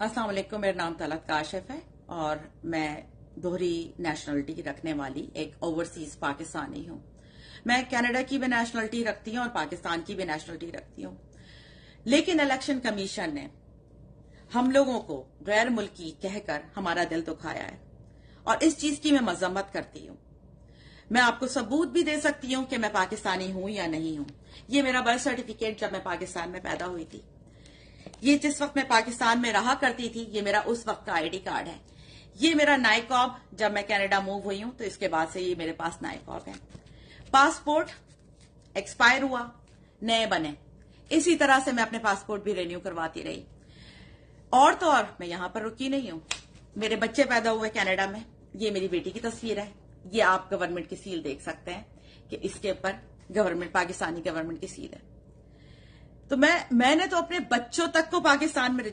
अस्सलाम वालेकुम। मेरा नाम तलत काशिफ है और मैं दोहरी नेशनलिटी रखने वाली एक ओवरसीज पाकिस्तानी हूं। मैं कनाडा की भी नेशनलिटी रखती हूं और पाकिस्तान की भी नेशनलिटी रखती हूं, लेकिन इलेक्शन कमीशन ने हम लोगों को गैर मुल्की कहकर हमारा दिल दुखाया है और इस चीज की मैं मजम्मत करती हूं। मैं आपको सबूत भी दे सकती हूं कि मैं पाकिस्तानी हूं या नहीं हूं। ये मेरा बर्थ सर्टिफिकेट जब मैं पाकिस्तान में पैदा हुई थी, ये जिस वक्त मैं पाकिस्तान में रहा करती थी, ये मेरा उस वक्त का आईडी कार्ड है। ये मेरा नाइकॉब, जब मैं कनाडा मूव हुई हूं तो इसके बाद से ये मेरे पास नाइकॉब है। पासपोर्ट एक्सपायर हुआ, नए बने, इसी तरह से मैं अपने पासपोर्ट भी रिन्यू करवाती रही। और तो और मैं यहां पर रुकी नहीं हूं, मेरे बच्चे पैदा हुए कनाडा में। ये मेरी बेटी की तस्वीर है, ये आप गवर्नमेंट की सील देख सकते हैं कि इसके ऊपर गवर्नमेंट, पाकिस्तानी गवर्नमेंट की सील है। तो मैंने तो अपने बच्चों तक को पाकिस्तान में